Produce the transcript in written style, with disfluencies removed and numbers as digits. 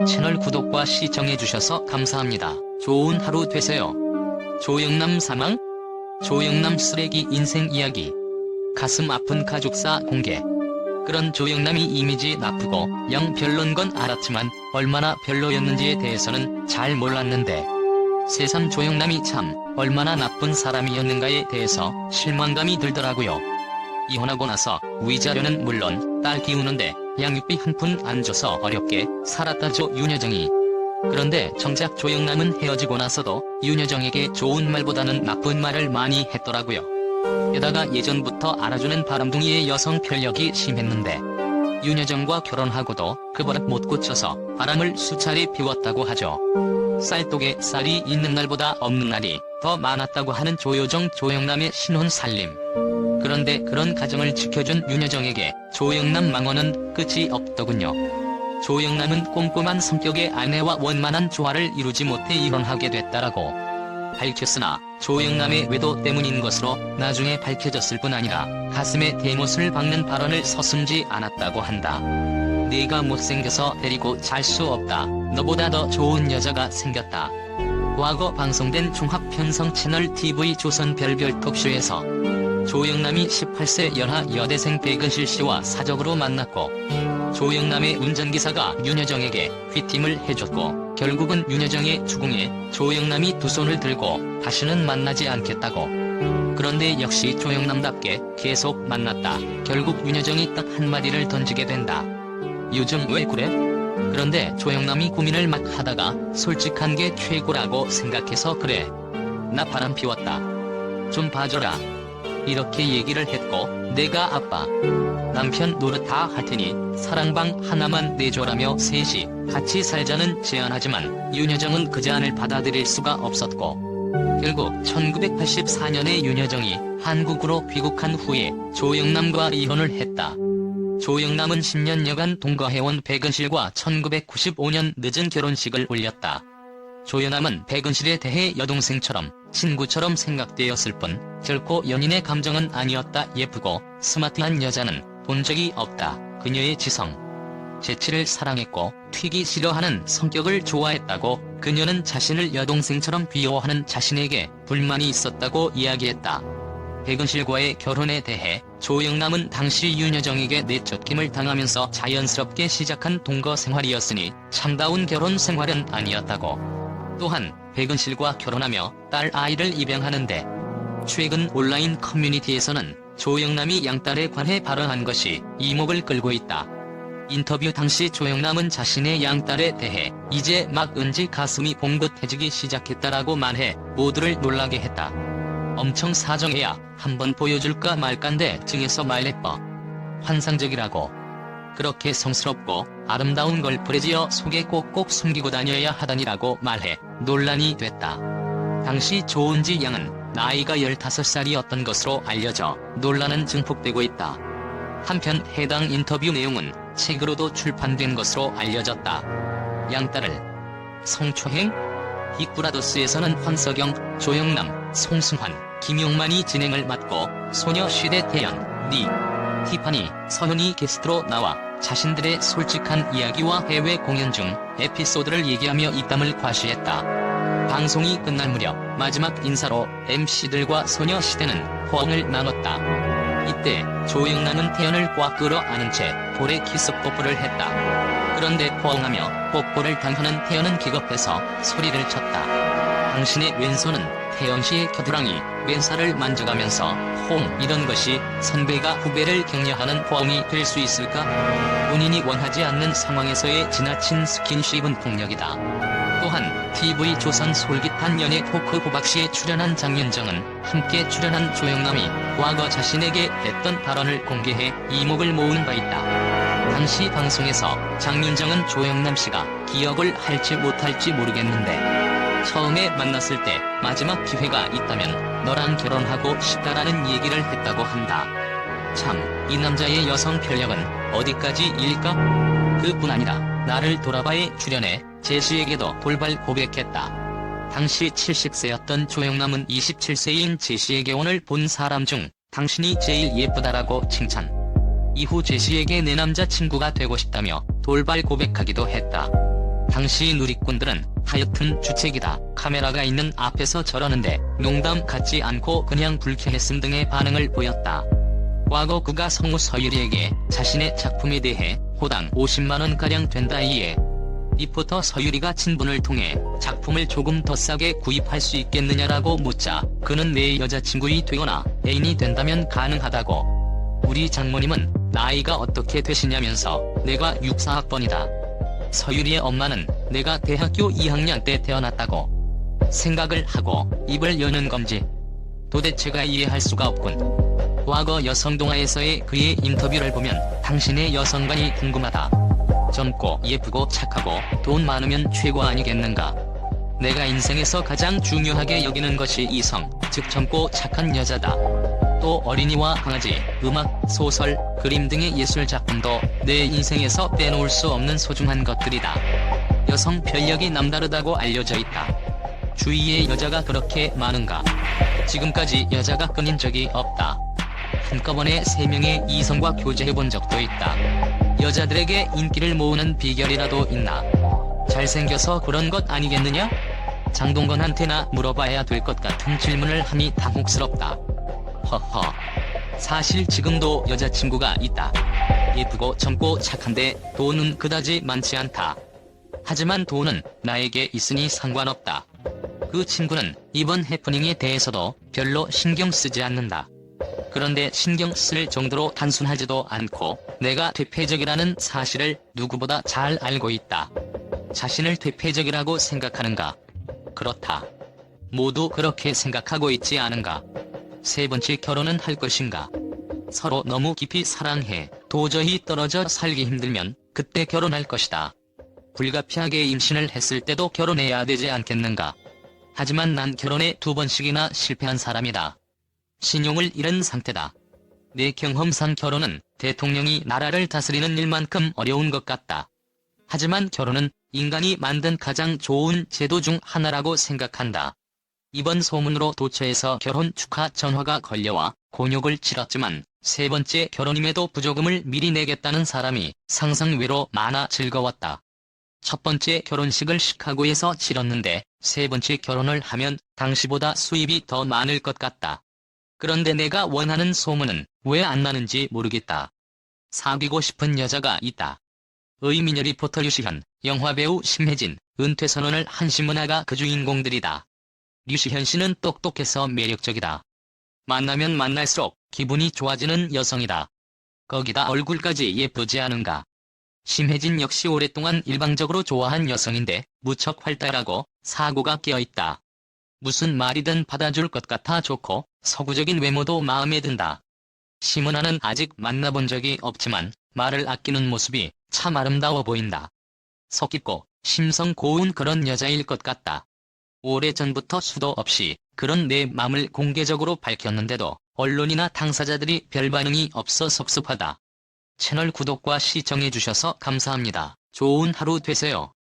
채널 구독과 시청해주셔서 감사합니다. 좋은 하루 되세요. 조영남 사망? 조영남 쓰레기 인생 이야기. 가슴 아픈 가족사 공개. 그런 조영남이 이미지 나쁘고 영 별론 건 알았지만 얼마나 별로였는지에 대해서는 잘 몰랐는데 새삼 조영남이 참 얼마나 나쁜 사람이었는가에 대해서 실망감이 들더라고요. 이혼하고 나서 위자료는 물론 딸 키우는데 양육비 한 푼 안 줘서 어렵게 살았다죠 윤여정이. 그런데 정작 조영남은 헤어지고 나서도 윤여정에게 좋은 말보다는 나쁜 말을 많이 했더라고요. 게다가 예전부터 알아주는 바람둥이의 여성 편력이 심했는데 윤여정과 결혼하고도 그 버릇 못 고쳐서 바람을 수차례 피웠다고 하죠. 쌀독에 쌀이 있는 날보다 없는 날이 더 많았다고 하는 조여정 조영남의 신혼 살림. 그런데 그런 가정을 지켜준 윤여정에게 조영남 망언은 끝이 없더군요. 조영남은 꼼꼼한 성격의 아내와 원만한 조화를 이루지 못해 이혼하게 됐다라고 밝혔으나 조영남의 외도 때문인 것으로 나중에 밝혀졌을 뿐 아니라 가슴에 대못을 박는 발언을 서슴지 않았다고 한다. 네가 못생겨서 데리고 잘 수 없다. 너보다 더 좋은 여자가 생겼다. 과거 방송된 종합편성 채널 TV 조선 별별 톡쇼에서 조영남이 18세 연하 여대생 백은실 씨와 사적으로 만났고 조영남의 운전기사가 윤여정에게 휘팀을 해줬고 결국은 윤여정의 추궁에 조영남이 두 손을 들고 다시는 만나지 않겠다고. 그런데 역시 조영남답게 계속 만났다. 결국 윤여정이 딱 한마디를 던지게 된다. 요즘 왜 그래? 그런데 조영남이 고민을 막 하다가 솔직한 게 최고라고 생각해서 그래. 나 바람 피웠다. 좀 봐줘라. 이렇게 얘기를 했고 내가 아빠, 남편 노릇 다 할 테니 사랑방 하나만 내줘라며 셋이 같이 살자는 제안하지만 윤여정은 그 제안을 받아들일 수가 없었고 결국 1984년에 윤여정이 한국으로 귀국한 후에 조영남과 이혼을 했다. 조영남은 10년여간 동거해온 백은실과 1995년 늦은 결혼식을 올렸다. 조영남은 백은실에 대해 여동생처럼 친구처럼 생각되었을 뿐 결코 연인의 감정은 아니었다. 예쁘고 스마트한 여자는 본 적이 없다. 그녀의 지성, 재치를 사랑했고 튀기 싫어하는 성격을 좋아했다고. 그녀는 자신을 여동생처럼 귀여워하는 자신에게 불만이 있었다고 이야기했다. 백은실과의 결혼에 대해 조영남은 당시 윤여정에게 내쫓김을 당하면서 자연스럽게 시작한 동거 생활이었으니 참다운 결혼 생활은 아니었다고. 또한 백은실과 결혼하며 딸 아이를 입양하는데 최근 온라인 커뮤니티에서는 조영남이 양딸에 관해 발언한 것이 이목을 끌고 있다. 인터뷰 당시 조영남은 자신의 양딸에 대해 이제 막 은지 가슴이 봉긋해지기 시작했다라고 말해 모두를 놀라게 했다. 엄청 사정해야 한번 보여줄까 말깐데 등에서 말래뻐. 환상적이라고. 그렇게 성스럽고 아름다운 걸 브래지어 속에 꼭꼭 숨기고 다녀야 하다니라고 말해 논란이 됐다. 당시 조은지 양은 나이가 15살이었던 것으로 알려져 논란은 증폭되고 있다. 한편 해당 인터뷰 내용은 책으로도 출판된 것으로 알려졌다. 양딸을 성추행? 빅브라더스에서는 황석영, 조영남, 송승환, 김용만이 진행을 맡고 소녀시대 태연, 니, 티파니, 서현이 게스트로 나와 자신들의 솔직한 이야기와 해외 공연 중 에피소드를 얘기하며 입담을 과시했다. 방송이 끝날 무렵 마지막 인사로 MC들과 소녀시대는 호응을 나눴다. 이때 조영남은 태연을 꽉 끌어안은 채 볼에 키스 뽀뽀를 했다. 그런데 호응하며 뽀뽀를 당하는 태연은 기겁해서 소리를 쳤다. 당신의 왼손은 태연씨의 겨드랑이, 왼살을 만져가면서 호응. 이런 것이 선배가 후배를 격려하는 호응이 될 수 있을까? 본인이 원하지 않는 상황에서의 지나친 스킨십은 폭력이다. 또한 TV조선 솔깃한 연애 토크 호박씨에 출연한 장윤정은 함께 출연한 조영남이 과거 자신에게 했던 발언을 공개해 이목을 모은 바 있다. 당시 방송에서 장윤정은 조영남씨가 기억을 할지 못할지 모르겠는데 처음에 만났을 때 마지막 기회가 있다면 너랑 결혼하고 싶다라는 얘기를 했다고 한다. 참, 이 남자의 여성 편력은 어디까지일까? 그뿐 아니라 나를 돌아봐에 출연해 제시에게도 돌발 고백했다. 당시 70세였던 조영남은 27세인 제시에게 오늘 본 사람 중 당신이 제일 예쁘다라고 칭찬. 이후 제시에게 내 남자친구가 되고 싶다며 돌발 고백하기도 했다. 당시 누리꾼들은 하여튼 주책이다, 카메라가 있는 앞에서 저러는데 농담 같지 않고 그냥 불쾌했음 등의 반응을 보였다. 과거 그가 성우 서유리에게 자신의 작품에 대해 호당 50만원가량 된다이에 리포터 서유리가 친분을 통해 작품을 조금 더 싸게 구입할 수 있겠느냐라고 묻자 그는 내 여자친구이 되거나 애인이 된다면 가능하다고. 우리 장모님은 나이가 어떻게 되시냐면서 내가 64학번이다. 서유리의 엄마는 내가 대학교 2학년 때 태어났다고 생각을 하고 입을 여는 건지 도대체가 이해할 수가 없군. 과거 여성동화에서의 그의 인터뷰를 보면 당신의 여성관이 궁금하다. 젊고 예쁘고 착하고 돈 많으면 최고 아니겠는가. 내가 인생에서 가장 중요하게 여기는 것이 이성, 즉 젊고 착한 여자다. 또 어린이와 강아지, 음악, 소설, 그림 등의 예술작품도 내 인생에서 빼놓을 수 없는 소중한 것들이다. 여성 편력이 남다르다고 알려져 있다. 주위에 여자가 그렇게 많은가? 지금까지 여자가 끊인 적이 없다. 한꺼번에 3명의 이성과 교제해본 적도 있다. 여자들에게 인기를 모으는 비결이라도 있나? 잘생겨서 그런 것 아니겠느냐? 장동건한테나 물어봐야 될 것 같은 질문을 하니 당혹스럽다. 허허. 사실 지금도 여자친구가 있다. 예쁘고 젊고 착한데 돈은 그다지 많지 않다. 하지만 돈은 나에게 있으니 상관없다. 그 친구는 이번 해프닝에 대해서도 별로 신경 쓰지 않는다. 그런데 신경 쓸 정도로 단순하지도 않고 내가 퇴폐적이라는 사실을 누구보다 잘 알고 있다. 자신을 퇴폐적이라고 생각하는가? 그렇다. 모두 그렇게 생각하고 있지 않은가? 3번째 결혼은 할 것인가? 서로 너무 깊이 사랑해 도저히 떨어져 살기 힘들면 그때 결혼할 것이다. 불가피하게 임신을 했을 때도 결혼해야 되지 않겠는가? 하지만 난 결혼에 2번씩이나 실패한 사람이다. 신용을 잃은 상태다. 내 경험상 결혼은 대통령이 나라를 다스리는 일만큼 어려운 것 같다. 하지만 결혼은 인간이 만든 가장 좋은 제도 중 하나라고 생각한다. 이번 소문으로 도처에서 결혼 축하 전화가 걸려와 곤욕을 치렀지만 3번째 결혼임에도 부조금을 미리 내겠다는 사람이 상상 외로 많아 즐거웠다. 첫 번째 결혼식을 시카고에서 치렀는데 3번째 결혼을 하면 당시보다 수입이 더 많을 것 같다. 그런데 내가 원하는 소문은 왜 안 나는지 모르겠다. 사귀고 싶은 여자가 있다. 의미녀 리포터 류시현, 영화배우 심혜진, 은퇴선언을 한 신문화가 그 주인공들이다. 류시현 씨는 똑똑해서 매력적이다. 만나면 만날수록 기분이 좋아지는 여성이다. 거기다 얼굴까지 예쁘지 않은가. 심혜진 역시 오랫동안 일방적으로 좋아한 여성인데 무척 활달하고 사고가 끼어있다. 무슨 말이든 받아줄 것 같아 좋고 서구적인 외모도 마음에 든다. 심은하는 아직 만나본 적이 없지만 말을 아끼는 모습이 참 아름다워 보인다. 속 깊고 심성 고운 그런 여자일 것 같다. 오래전부터 수도 없이 그런 내 맘을 공개적으로 밝혔는데도 언론이나 당사자들이 별 반응이 없어 섭섭하다. 채널 구독과 시청해주셔서 감사합니다. 좋은 하루 되세요.